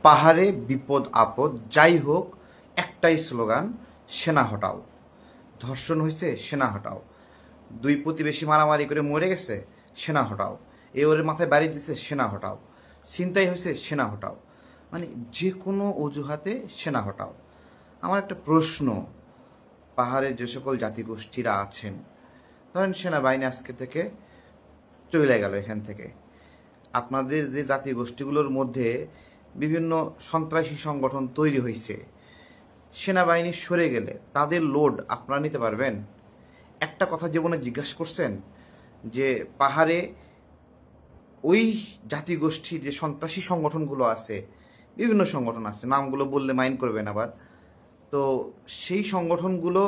পাহাড়ে বিপদ আপদ যাই হোক, একটাই স্লোগান, সেনা হটাও। ধর্ষণ হয়েছে, সেনা হটাও। দুই প্রতিবেশী মারামারি করে মরে গেছে, সেনা হটাও। এ ওর মাথায় বাড়ি দিচ্ছে, সেনা হটাও। ছিনতাই হয়েছে, সেনা হটাও। মানে যে কোনো অজুহাতে সেনা হটাও। আমার একটা প্রশ্ন, পাহাড়ের যে সকল জাতিগোষ্ঠীরা আছেন, ধরেন সেনাবাহিনী আজকে থেকে চলে গেল এখান থেকে, আপনাদের যে জাতিগোষ্ঠীগুলোর মধ্যে বিভিন্ন সন্ত্রাসী সংগঠন তৈরি হয়েছে, সেনাবাহিনী সরে গেলে তাদের লোড আপনারা নিতে পারবেন? একটা কথা জীবনে জিজ্ঞাসা করছেন যে পাহাড়ে ওই জাতিগোষ্ঠীর যে সন্ত্রাসী সংগঠনগুলো আছে, বিভিন্ন সংগঠন আছে, নামগুলো বললে মাইন্ড করবেন আবার, তো সেই সংগঠনগুলো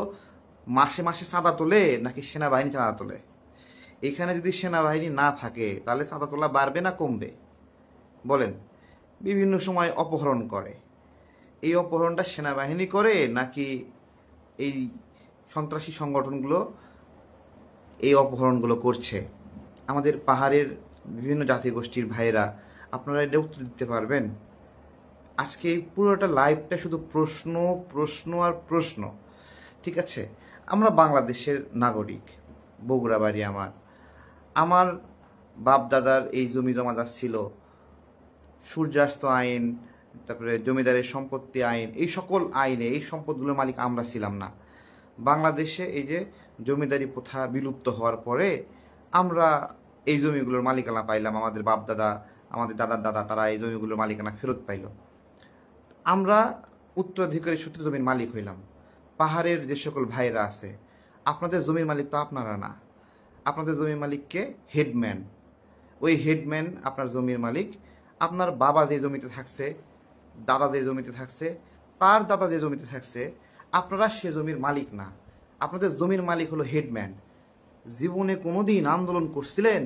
মাসে মাসে চাঁদা তোলে নাকি সেনাবাহিনী চাঁদা তোলে? এখানে যদি সেনাবাহিনী না থাকে তাহলে চাঁদা তোলা বাড়বে না কমবে? বলেন। বিভিন্ন সময় অপহরণ করে, এই অপহরণটা সেনাবাহিনী করে নাকি এই সন্ত্রাসী সংগঠনগুলো এই অপহরণগুলো করছে? আমাদের পাহাড়ের বিভিন্ন জাতিগোষ্ঠীর ভাইয়েরা, আপনারা এটা উত্তর দিতে পারবেন? আজকে এই পুরোটা লাইভটা শুধু প্রশ্ন, প্রশ্ন আর প্রশ্ন। ঠিক আছে, আমরা বাংলাদেশের নাগরিক, বগুড়া বাড়ি আমার। আমার বাপ দাদার এই জমি জমা যাচ্ছিল, সূর্যাস্ত আইন, তারপরে জমিদারের সম্পত্তি আইন, এই সকল আইনে এই সম্পদগুলোর মালিক আমরা ছিলাম না। বাংলাদেশে এই যে জমিদারি প্রথা বিলুপ্ত হওয়ার পরে আমরা এই জমিগুলোর মালিকানা পাইলাম, আমাদের বাপ দাদা, আমাদের দাদার দাদা, তারা এই জমিগুলোর মালিকানা ফেরত পাইল। আমরা উত্তরাধিকারী সূত্রে জমির মালিক হইলাম। পাহাড়ের যে সকল ভাইরা আছে, আপনাদের জমির মালিক তো আপনারা না, আপনাদের জমির মালিককে হেডম্যান। ওই হেডম্যান আপনার জমির মালিক। আপনার বাবা যে জমিতে থাকছে, দাদা যে জমিতে থাকছে, তার দাদা যে জমিতে থাকছে, আপনারা সে জমির মালিক না, আপনাদের জমির মালিক হলো হেডম্যান। জীবনে কোনোদিন আন্দোলন করছিলেন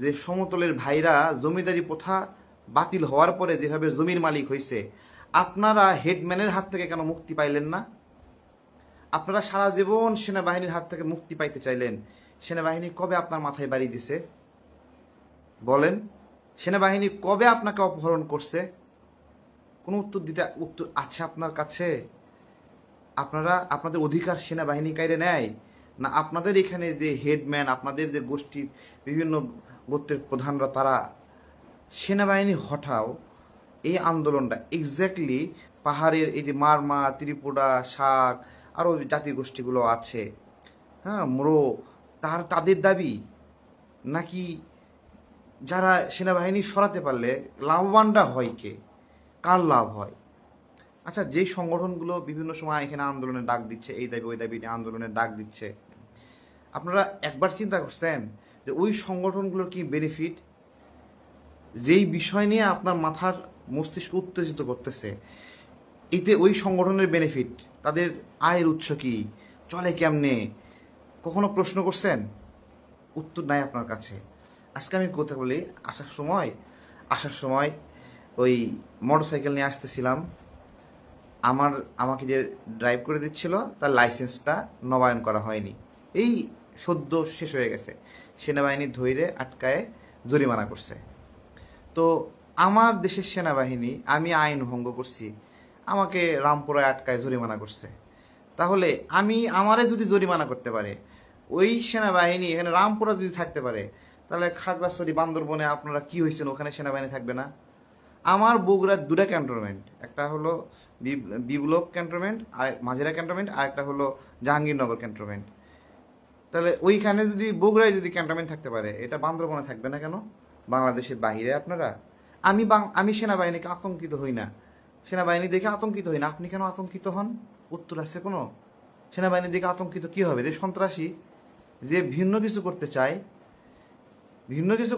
যে সমতলের ভাইরা জমিদারি প্রথা বাতিল হওয়ার পরে যেভাবে জমির মালিক হয়েছে, আপনারা হেডম্যানের হাত থেকে কেন মুক্তি পাইলেন না? আপনারা সারা জীবন সেনাবাহিনীর হাত থেকে মুক্তি পাইতে চাইলেন, সেনাবাহিনী কবে আপনার মাথায় বাড়ি দিছে? বলেন, সেনাবাহিনী কবে আপনাকে অপহরণ করছে? কোনো উত্তর আছে আপনার কাছে? আপনারা আপনাদের অধিকার সেনাবাহিনী কাইরে নেয় না আপনাদের এখানে যে হেডম্যান, আপনাদের যে গোষ্ঠীর বিভিন্ন গোত্রের প্রধানরা, তারা? সেনাবাহিনী হঠাও এই আন্দোলনটা এক্স্যাক্টলি পাহাড়ের এই যে মারমা, ত্রিপুরা, শাক, আরও জাতিগোষ্ঠীগুলো আছে, হ্যাঁ, মোরো, তাদের দাবি? নাকি যারা সেনাবাহিনী সরাতে পারলে লাভবানরা হয় কে, কার লাভ হয়? আচ্ছা, যেই সংগঠনগুলো বিভিন্ন সময় এখানে আন্দোলনের ডাক দিচ্ছে, এই দাবি ওই দাবি নিয়ে আন্দোলনের ডাক দিচ্ছে, আপনারা একবার চিন্তা করছেন যে ওই সংগঠনগুলোর কি বেনিফিট? যেই বিষয় নিয়ে আপনার মাথার মস্তিষ্ক উত্তেজিত করতেছে, এতে ওই সংগঠনের বেনিফিট, তাদের আয়ের উৎস কি, চলে কেমনে, কখনো প্রশ্ন করছেন? উত্তর নাই আপনার কাছে। আজকে আমি কথা বলি, আসার সময় ওই মোটরসাইকেল নিয়ে আসতেছিলাম, আমাকে যে ড্রাইভ করে দিচ্ছিল তার লাইসেন্সটা নবায়ন করা হয়নি, এই সদ্য শেষ হয়ে গেছে। সেনাবাহিনী ধৈর্য আটকায় জরিমানা করছে। তো আমার দেশের সেনাবাহিনী, আমি আইন ভঙ্গ করছি, আমাকে রামপুরায় আটকায় জরিমানা করছে। তাহলে আমারে যদি জরিমানা করতে পারে ওই সেনাবাহিনী এখানে রামপুরা যদি থাকতে পারে, তাহলে খাগড়াছড়ি, বান্দরবনে আপনারা কি হয়েছেন, ওখানে সেনাবাহিনী থাকবে না? আমার বগুড়ার দুটা ক্যান্টনমেন্ট, একটা হলো বিপ্লব ক্যান্টনমেন্ট আর মাঝেরা ক্যান্টনমেন্ট, আর একটা হলো জাহাঙ্গীরনগর ক্যান্টনমেন্ট। তাহলে ওইখানে যদি বগুড়ায় যদি ক্যান্টনমেন্ট থাকতে পারে, এটা বান্দরবনে থাকবে না কেন? বাংলাদেশের বাহিরে আপনারা। আমি সেনাবাহিনীকে আতঙ্কিত হই না, সেনাবাহিনী দেখে আতঙ্কিত হই না, আপনি কেন আতঙ্কিত হন? উত্তর আছে কোনো? সেনাবাহিনী দেখে আতঙ্কিত কি হবে? যে সন্ত্রাসী, যে ভিন্ন কিছু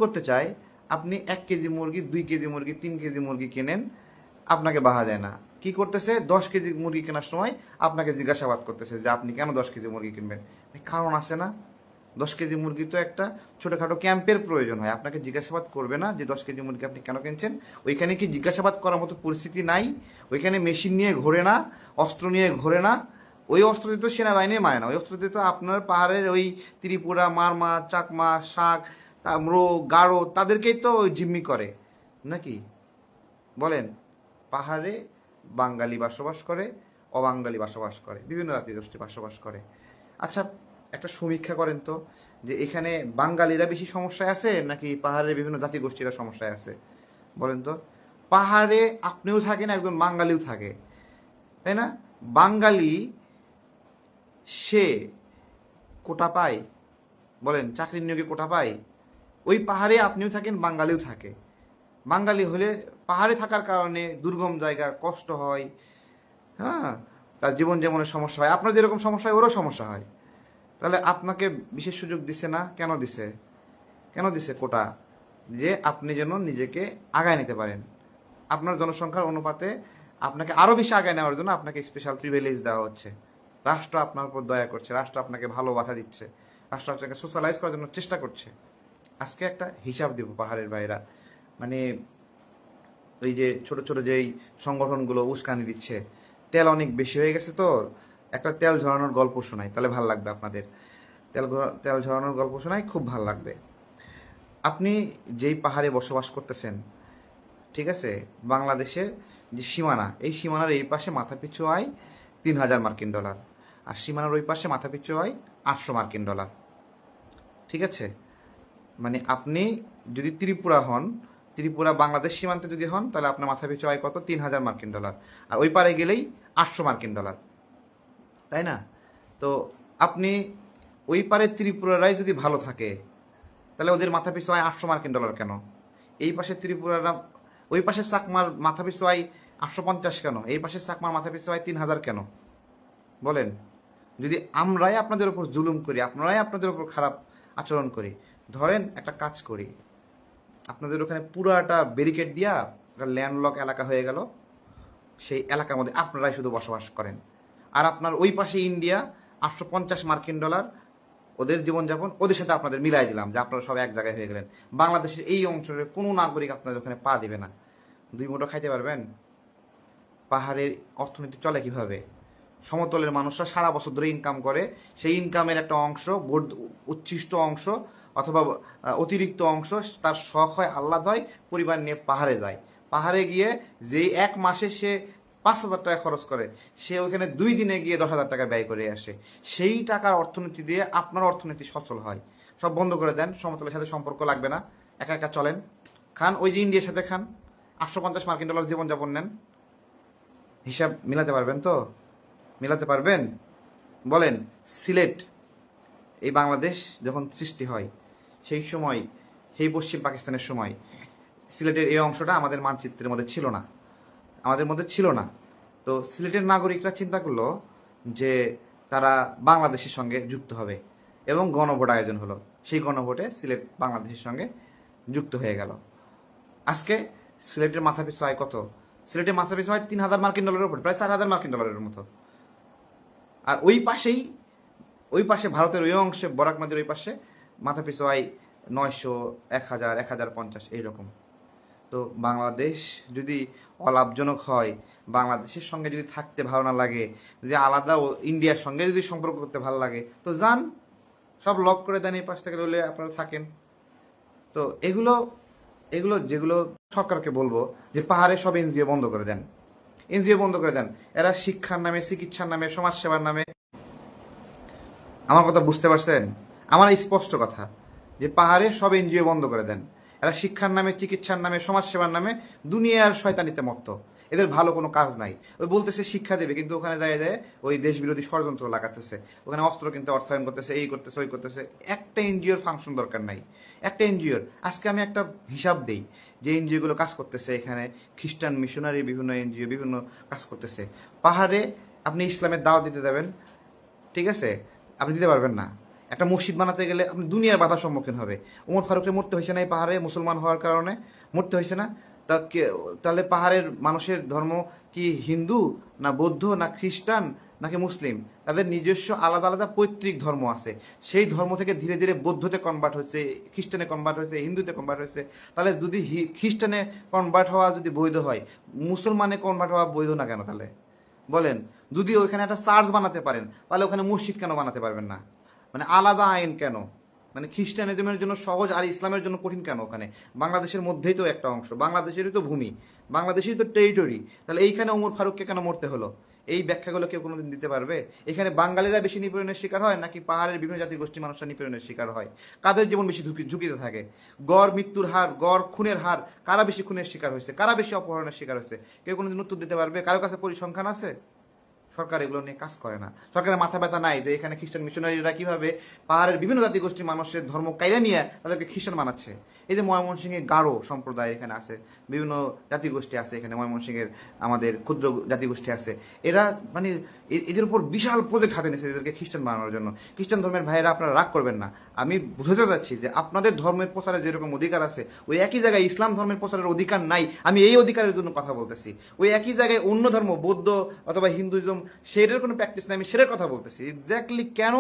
করতে চায়, আপনি 1 কেজি মুরগি, 2 কেজি মুরগি, 3 কেজি মুরগি কেনেন, আপনাকে বাহা যায় না। কি করতেছে? 10 কেজি মুরগি কেনার সময় আপনাকে জিজ্ঞাসাবাদ করতেছে যে আপনি কেন 10 কেজি মুরগি কিনবেন? কারণ আছে না? 10 কেজি মুরগি তো একটা ছোটোখাটো ক্যাম্পের প্রয়োজন হয়, আপনাকে জিজ্ঞাসাবাদ করবে না যে 10 কেজি মুরগি আপনি কেন কিনছেন? ওইখানে কি জিজ্ঞাসাবাদ করার মতো পরিস্থিতি নাই? ওইখানে মেশিন নিয়ে ঘোরে না, অস্ত্র নিয়ে ঘোরে না। ওই অস্ত্র দিতে তো সেনাবাহিনী মানে না, ওই অস্ত্র দিতে তো আপনার পাহাড়ের ওই ত্রিপুরা, মারমা, চাকমা, শাক, তামরো, গারো, তাদেরকেই তো জিম্মি করে নাকি? বলেন। পাহাড়ে বাঙালি বসবাস করে, অবাঙালি বসবাস করে, বিভিন্ন জাতিগোষ্ঠী বসবাস করে। আচ্ছা, একটা সমীক্ষা করেন তো যে এখানে বাঙালিরা বেশি সমস্যায় আছে নাকি পাহাড়ের বিভিন্ন জাতিগোষ্ঠীরা সমস্যায় আছে? বলেন তো। পাহাড়ে আপনিও থাকেন, একজন বাঙালিও থাকে, তাই না? বাঙালি সে কোটা পায়? বলেন, চাকরির নিয়োগে কোটা পায়? ওই পাহাড়ে আপনিও থাকেন, বাঙালিও থাকে। বাঙালি হলে পাহাড়ে থাকার কারণে দুর্গম জায়গা, কষ্ট হয়, হ্যাঁ, তার জীবন যেমনের সমস্যা হয়, আপনার যেরকম সমস্যা হয় ওরও সমস্যা হয়। তাহলে আপনাকে বিশেষ সুযোগ দিছে না? কেন দিছে? কেন দিছে কোটা? যে আপনি যেন নিজেকে আগায় নিতে পারেন। আপনার জনসংখ্যার অনুপাতে আপনাকে আরও বেশি আগায় নেওয়ার জন্য আপনাকে স্পেশাল প্রিভিলেজ দেওয়া হচ্ছে। রাষ্ট্র আপনার উপর দয়া করছে, রাষ্ট্র আপনাকে ভালোবাসা দিচ্ছে, রাষ্ট্র আপনাকে সোশ্যালাইজ করার জন্য চেষ্টা করছে। আজকে একটা হিসাব দিব পাহাড়ের ভাইরা, মানে ওই যে ছোট ছোট যেই সংগঠনগুলো উস্কানি দিচ্ছে, তেল অনেক বেশি হয়ে গেছে, তো একটা তেল ঝরানোর গল্প শোনাই, তাহলে ভাল লাগবে আপনাদের। তেল ঝরানোর গল্প শোনাই, খুব ভাল লাগবে। আপনি যেই পাহাড়ে বসবাস করতেছেন, ঠিক আছে, বাংলাদেশের যে সীমানা, এই সীমানার এই পাশে মাথাপিছু আয় $3000 আর সীমানার ওই পাশে মাথাপিছু আয় $800। ঠিক আছে, মানে আপনি যদি ত্রিপুরা হন, ত্রিপুরা বাংলাদেশ সীমান্তে যদি হন, তাহলে আপনার মাথাপিছু আয় কত? $3000। আর ওই পারে গেলেই $800, তাই না? তো আপনি ওই পারে ত্রিপুরারাই যদি ভালো থাকে, তাহলে ওদের মাথাপিছু আয় $800 কেন? এই পাশে ত্রিপুরারা, ওই পাশে চাকমার মাথাপিছু আয় 850 কেন? এই পাশে চাকমার মাথাপিছু আয় 3000 কেন? বলেন। যদি আমরাই আপনাদের উপর জুলুম করি, আপনারাই আপনাদের উপর খারাপ আচরণ করি, ধরেন একটা কাজ করি, আপনাদের ওখানে পুরাটা ব্যারিকেড দিয়া একটা ল্যান্ডলক এলাকা হয়ে গেল, সেই এলাকার মধ্যে আপনারাই শুধু বসবাস করেন, আর আপনার ওই পাশে ইন্ডিয়া, $850 ওদের জীবনযাপন, ওদের সাথে আপনাদের মিলাই দিলাম যে আপনারা সব এক জায়গায় হয়ে গেলেন। বাংলাদেশের এই অঞ্চলের কোনো নাগরিক আপনাদের ওখানে পা দিবে না। 2 মুঠো খাইতে পারবেন? পাহাড়ের অর্থনীতি চলে কিভাবে? সমতলের মানুষরা সারা বছর ধরে ইনকাম করে, সেই ইনকামের একটা অংশ, উচ্ছিষ্ট অংশ অথবা অতিরিক্ত অংশ, তার শখ হয়, আহ্লাদ হয়, পরিবার নিয়ে পাহাড়ে যায়। পাহাড়ে গিয়ে যেই 1 মাসে সে $5000 খরচ করে, সে ওইখানে 2 দিনে গিয়ে $10,000 ব্যয় করে আসে। সেই টাকার অর্থনীতি দিয়ে আপনার অর্থনীতি সচল হয়। সব বন্ধ করে দেন, সমতলের সাথে সম্পর্ক লাগবে না, একা একা চলেন, খান ওই যে ইন্ডিয়ার সাথে খান, $850 জীবনযাপন নেন। হিসাব মিলাতে পারবেন তো? মিলাতে পারবেন? বলেন। সিলেট, এই বাংলাদেশ যখন সৃষ্টি হয়, সেই সময়, সেই পশ্চিম পাকিস্তানের সময়, সিলেটের এই অংশটা আমাদের মানচিত্রের মধ্যে ছিল না, আমাদের মধ্যে ছিল না। তো সিলেটের নাগরিকরা চিন্তা করলো যে তারা বাংলাদেশের সঙ্গে যুক্ত হবে, এবং গণভোট আয়োজন হলো। সেই গণভোটে সিলেট বাংলাদেশের সঙ্গে যুক্ত হয়ে গেল। আজকে সিলেটের মাথাপিছু আয় কত? সিলেটের মাথাপিছু আয় $3000 উপর, প্রায় $4000 মতো। আর ওই পাশে ভারতের ওই অংশে, বরাক নদীর ওই পাশে মাথাপিছু আয় 900, 1000, 1050 এইরকম। তো বাংলাদেশ যদি অলাভজনক হয়, বাংলাদেশের সঙ্গে যদি থাকতে ভালো না লাগে, যদি আলাদা ইন্ডিয়ার সঙ্গে যদি সম্পর্ক করতে ভালো লাগে, তো যান, সব লক করে দেন, এই পাশ থেকে রইলে আপনারা থাকেন। তো এগুলো যেগুলো সরকারকে বলবো যে পাহাড়ে সব এনজিও বন্ধ করে দেন, এনজিও বন্ধ করে দেন। এরা শিক্ষার নামে, চিকিৎসার নামে, সমাজসেবার নামে, আমার কথা বুঝতে পারছেন? আমার স্পষ্ট কথা যে পাহাড়ে সব এনজিও বন্ধ করে দেন। এরা শিক্ষার নামে, চিকিৎসার নামে, সমাজসেবার নামে দুনিয়ার শয়তানিতে মত্ত। এদের ভালো কোনো কাজ নাই। ওই বলতেছে শিক্ষা দেবে, কিন্তু ওখানে দাঁড়িয়ে ওই দেশ বিরোধী ষড়যন্ত্র লাগাতেছে, ওখানে অস্ত্র কিনতে অর্থায়ন করতেছে, এই করতেছে, ওই করতেছে। একটা এনজিওর ফাংশন দরকার নাই, একটা এনজিওর। আজকে আমি একটা হিসাব দেই যে এনজিওগুলো কাজ করতেছে এখানে, খ্রিস্টান মিশনারি বিভিন্ন এনজিও বিভিন্ন কাজ করতেছে। পাহাড়ে আপনি ইসলামের দাওয়াত দিতে দেবেন, ঠিক আছে, আপনি দিতে পারবেন না। একটা মসজিদ বানাতে গেলে আপনি দুনিয়ার বাধার সম্মুখীন হবে। ওমর ফারুককে মরতে হয়েছে না এই পাহাড়ে মুসলমান হওয়ার কারণে? মরতে হয়েছে না? তাহলে পাহাড়ের মানুষের ধর্ম কি হিন্দু, না বৌদ্ধ, না খ্রিস্টান, নাকি মুসলিম? তাদের নিজস্ব আলাদা আলাদা পৈতৃক ধর্ম আছে। সেই ধর্ম থেকে ধীরে ধীরে বৌদ্ধতে কনভার্ট হয়েছে, খ্রিস্টানে কনভার্ট হয়েছে, হিন্দুতে কনভার্ট হয়েছে। তাহলে যদি খ্রিস্টানে কনভার্ট হওয়া যদি বৈধ হয়, মুসলমানে কনভার্ট হওয়া বৈধ না কেন তাহলে? বলেন। যদি ওইখানে একটা চার্চ বানাতে পারেন, তাহলে ওখানে মসজিদ কেন বানাতে পারবেন না? মানে আলাদা আইন কেন? মানে খ্রিস্টানিজমের জন্য সহজ আর ইসলামের জন্য কঠিন কেন? ওখানে বাংলাদেশের মধ্যেই তো একটা অংশ, বাংলাদেশেরই তো ভূমি, বাংলাদেশেরই তো টেরিটরি, তাহলে এইখানে ওমর ফারুককে কেন মরতে হলো? এই ব্যাখ্যাগুলো কেউ কোনোদিন দিতে পারবে? এখানে বাঙালিরা বেশি নিপীড়নের শিকার হয় নাকি পাহাড়ের বিভিন্ন জাতি গোষ্ঠী মানুষরা নিপীড়নের শিকার হয়? কাদের জীবন বেশি ঝুঁকিতে থাকে? গড় মৃত্যুর হার, গড় খুনের হার, কারা বেশি খুনের শিকার হয়েছে, কারা বেশি অপহরণের শিকার হয়েছে? কেউ কোনোদিন উত্তর দিতে পারবে? কারো কাছে পরিসংখ্যান আছে? সরকার এগুলো নিয়ে কাজ করে না। সরকারের মাথা ব্যথা নাই যে এখানে খ্রিস্টান মিশনারিরা কিভাবে পাহাড়ের বিভিন্ন জাতিগোষ্ঠী মানুষের ধর্ম কাইরা নিয়ে তাদেরকে খ্রিস্টান বানাচ্ছে। এই যে ময়মনসিংহে গারো সম্প্রদায় এখানে আছে, বিভিন্ন জাতিগোষ্ঠী আছে এখানে, ময়মনসিংহের আমাদের ক্ষুদ্র জাতিগোষ্ঠী আছে, এরা মানে এদের উপর বিশাল প্রজেক্ট হাতে নিয়েছে এদেরকে খ্রিস্টান বানানোর জন্য। খ্রিস্টান ধর্মের ভাইয়েরা আপনারা রাগ করবেন না, আমি বুঝতে যাচ্ছি যে আপনাদের ধর্মের প্রচারে যেরকম অধিকার আছে ওই একই জায়গায় ইসলাম ধর্মের প্রচারের অধিকার নাই। আমি এই অধিকারের জন্য কথা বলতেছি। ওই একই জায়গায় অন্য ধর্ম, বৌদ্ধ অথবা হিন্দুইজম, সেটার কোনো প্র্যাকটিস নেই, আমি সেটার কথা বলতেছি। এক্স্যাক্টলি কেন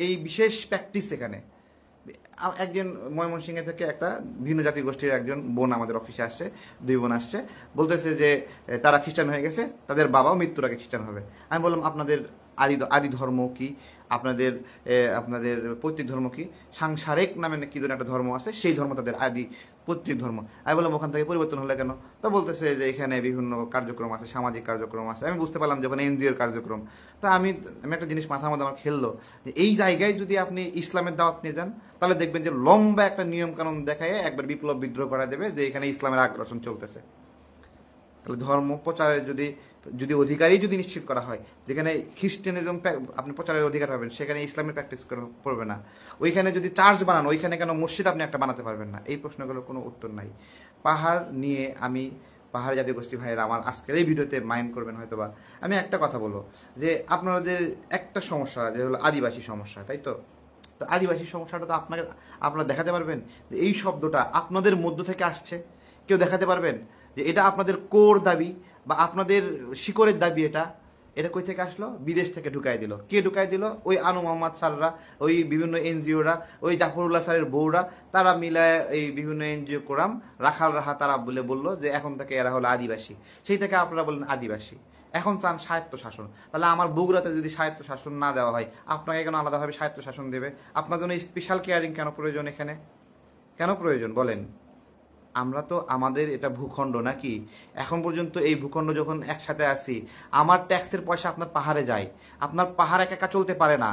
এই বিশেষ প্র্যাকটিস এখানে? একজন ময়মনসিংহে থেকে একটা ভিন্ন জাতিগোষ্ঠীর একজন বোন আমাদের অফিসে আসছে, 2 বোন আসছে, বলতেছে যে তারা খ্রিস্টান হয়ে গেছে, তাদের বাবাও মৃত্যুর আগে খ্রিস্টান হবে। আমি বললাম আপনাদের আদি ধর্ম কি, আপনাদের আপনাদের পৈতৃক ধর্ম কি? সাংসারিক নামে কি ধরনের একটা ধর্ম আছে, সেই ধর্ম তাদের আদি পৈতৃক ধর্ম। আমি বললাম ওখান থেকে পরিবর্তন হলে কেন? তো বলতেছে যে এখানে বিভিন্ন কার্যক্রম আছে, সামাজিক কার্যক্রম আছে। আমি বুঝতে পারলাম যে ওখানে এনজিওর কার্যক্রম। তো আমি একটা জিনিস মাথার মধ্যে আমার খেললো যে এই জায়গায় যদি আপনি ইসলামের দাওয়াত নিয়ে যান তাহলে দেখবেন যে লম্বা একটা নিয়ম কানুন দেখায় একবার বিপ্লব বিদ্রোহ করা দেবে যে এখানে ইসলামের আগ্রাসন চলতেছে। তাহলে ধর্ম প্রচারের যদি যদি অধিকারই যদি নিশ্চিত করা হয়, যেখানে খ্রিস্টানিজম আপনি প্রচারের অধিকার পাবেন সেখানে ইসলামের প্র্যাকটিস পড়বে না। ওইখানে যদি চার্চ বানান, ওইখানে কেন মসজিদ আপনি একটা বানাতে পারবেন না? এই প্রশ্নগুলোর কোনো উত্তর নাই। পাহাড় নিয়ে আমি, পাহাড় জাতীয় গোষ্ঠী ভাইয়েরা আমার আজকের এই ভিডিওতে মাইন্ড করবেন হয়তোবা, আমি একটা কথা বলবো যে আপনাদের একটা সমস্যা যে হলো আদিবাসী সমস্যা, তাই তো? তো আদিবাসী সমস্যাটা তো আপনারা দেখাতে পারবেন যে এই শব্দটা আপনাদের মধ্য থেকে আসছে? কেউ দেখাতে পারবেন যে এটা আপনাদের কোর দাবি বা আপনাদের শিকড়ের দাবি? এটা এটা কই থেকে আসলো? বিদেশ থেকে ঢুকাই দিল। কে ঢুকাই দিল? ওই আনু মোহাম্মদ স্যাররা, ওই বিভিন্ন এনজিওরা, ওই জাফরুল্লাহ স্যারের বউরা, তারা মিলায় এই বিভিন্ন এনজিও কোরাম রাখাল রাহা তারা বলে বললো যে এখন থেকে এরা হলো আদিবাসী। সেই থেকে আপনারা বললেন আদিবাসী। এখন চান স্বায়ত্ত শাসন। তাহলে আমার বগুড়াতে যদি স্বায়ত্ত শাসন না দেওয়া হয়, আপনাকে কেন আলাদাভাবে স্বায়ত্ত শাসন দেবে? আপনার জন্য স্পেশাল কেয়ারিং কেন প্রয়োজন এখানে? কেন প্রয়োজন বলেন? আমরা তো আমাদের এটা ভূখণ্ড নাকি? এখন পর্যন্ত এই ভূখণ্ড যখন একসাথে আছি, আমার ট্যাক্সের পয়সা আপনার পাহাড়ে যায়, আপনার পাহাড় একা একা চলতে পারে না।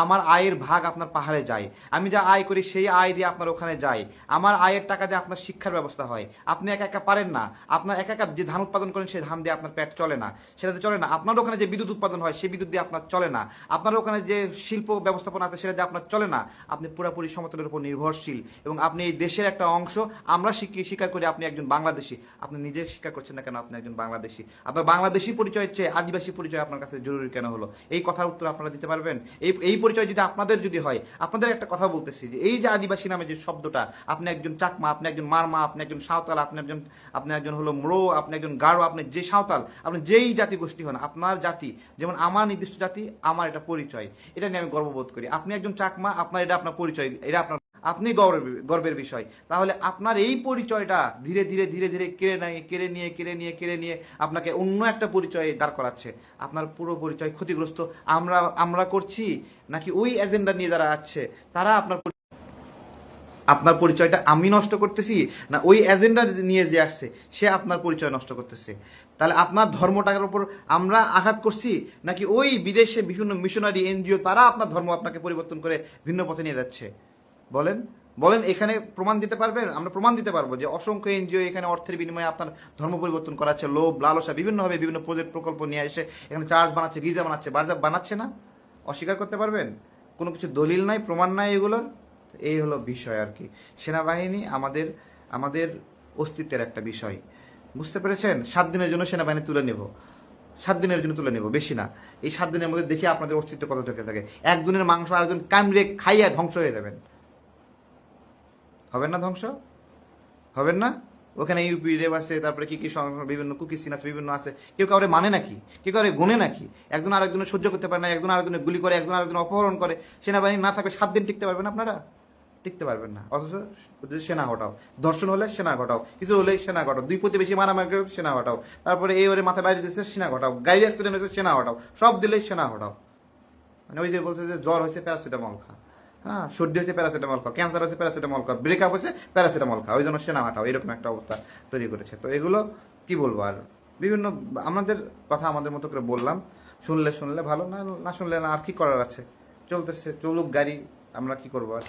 আমার আয়ের ভাগ আপনার পাহাড়ে যায়, আমি যা আয় করি সেই আয় দিয়ে আপনার ওখানে যায়, আমার আয়ের টাকা দিয়ে আপনার শিক্ষার ব্যবস্থা হয়। আপনি একা একা পারেন না, আপনার একা একা যে ধান উৎপাদন করেন সেই ধান দিয়ে আপনার পেট চলে না, সেটাতে চলে না। আপনার ওখানে যে বিদ্যুৎ উৎপাদন হয় সেই বিদ্যুৎ দিয়ে আপনার চলে না। আপনার ওখানে যে শিল্প ব্যবস্থাপনা আছে সেটা দিয়ে আপনার চলে না। আপনি পুরোপুরি সমতলের উপর নির্ভরশীল এবং আপনি এই দেশের একটা অংশ। আমরা স্বীকার করি আপনি একজন বাংলাদেশি। আপনি নিজে স্বীকার করছেন না কেন আপনি একজন বাংলাদেশি? আপনার বাংলাদেশি পরিচয়ের চেয়ে আদিবাসী পরিচয় আপনার কাছে জরুরি কেন হলো? এই কথার উত্তর আপনারা দিতে পারবেন? এই পরিচয় যদি আপনাদের যদি হয়, আপনাদের একটা কথা বলতেছি যে এই যে আদিবাসী নামে যে শব্দটা, আপনি একজন চাকমা, আপনি একজন মারমা, আপনি একজন সাঁওতাল, আপনি একজন হলো ম্রো, আপনি একজন গারো, আপনি যে সাঁওতাল, আপনি যেই জাতিগোষ্ঠী হন, আপনার জাতি যেমন আমার নির্দিষ্ট জাতি, আমার এটা পরিচয়, এটা নিয়ে আমি গর্ববোধ করি। আপনি একজন চাকমা, আপনার এটা আপনার পরিচয়, এটা আপনার আপনি গর্বের বিষয়। তাহলে আপনার এই পরিচয়টা ধীরে ধীরে ধীরে ধীরে কেড়ে নিয়ে আপনাকে অন্য একটা পরিচয়ে দাঁড় করাচ্ছে। আপনার পুরো পরিচয় ক্ষতিগ্রস্ত আমরা করছি, নাকি ওই এজেন্ডা নিয়ে যারা আছে তারা আপনার পরিচয়টা আমি নষ্ট করতেছি, না ওই এজেন্ডা নিয়ে যে আসছে সে আপনার পরিচয় নষ্ট করতেছে? তাহলে আপনার ধর্মটার উপর আমরা আঘাত করছি, নাকি ওই বিদেশে বিভিন্ন মিশনারি এনজিও তারা আপনার ধর্ম আপনাকে পরিবর্তন করে ভিন্ন পথে নিয়ে যাচ্ছে? বলেন বলেন, এখানে প্রমাণ দিতে পারবেন? আমরা প্রমাণ দিতে পারবো যে অসংখ্য এনজিও এখানে অর্থের বিনিময়ে আপনার ধর্ম পরিবর্তন করাচ্ছে, লোভ লালসা বিভিন্নভাবে বিভিন্ন প্রজেক্ট প্রকল্প নিয়ে এসে এখানে চার্চ বানাচ্ছে, গির্জা বানাচ্ছে, বানাচ্ছে না? অস্বীকার করতে পারবেন? কোনো কিছু দলিল নাই, প্রমাণ নাই এগুলোর। এই হলো বিষয় আর কি। সেনাবাহিনী আমাদের আমাদের অস্তিত্বের একটা বিষয়, বুঝতে পেরেছেন? 7 দিনের জন্য সেনাবাহিনী তুলে নেব, 7 দিনের জন্য তুলে নেব, বেশি না। এই 7 দিনের মধ্যে দেখি আপনাদের অস্তিত্ব কত থেকে থাকে। একজনের মাংস আরেকজন কামড়ে খাইয়া ধ্বংস হয়ে যাবেন। হবেন না ধ্বংস? হবেন না? ওখানে ইউপি রেব আছে, তারপরে কি বিভিন্ন কুকি সিন আছে, বিভিন্ন আছে। কেউ কাউরে মানে নাকি? কেউ কাউরে গুনে নাকি? একজন আরেকজনের সহ্য করতে পারে না, একজন আরেকজনের গুলি করে, একজন আরেকজন অপহরণ করে। সেনাবাহিনী না থাকলে 7 দিন টিকতে পারবেন আপনারা? টিকতে পারবেন না। অথচ সেনা ঘটাও, ধর্ষণ হলে সেনা ঘটাও, কিছু হলে সেনা ঘটাও, 2 প্রতিবেশী মারামারি করে সেনা ঘটাও, তারপরে এই ওরে মাথা বাইরে দিচ্ছে সেনা ঘটাও, গাড়ি অ্যাক্সিডেন্ট হয়েছে সেনা ঘটাও, সব দিলেই সেনা ঘটাও। মানে ওই যে বলছে যে জ্বর হয়েছে প্যারাসিটামল খা। হ্যাঁ, সর্দি হচ্ছে প্যারাসিটামল খাও, ক্যান্সার হচ্ছে প্যারাসিটামল খাও, ব্রেকআপ হচ্ছে প্যারাসিটামল খাও, ওই জন্য সেনা হাঁটাও, এরকম একটা অবস্থা তৈরি করেছে। তো এগুলো কি বলবো আর, বিভিন্ন আমাদের কথা আমাদের মতো করে বললাম, শুনলে শুনলে ভালো, না না শুনলে না, আর কি করার আছে, চলতেছে চলুক গাড়ি, আমরা কি করবো আর।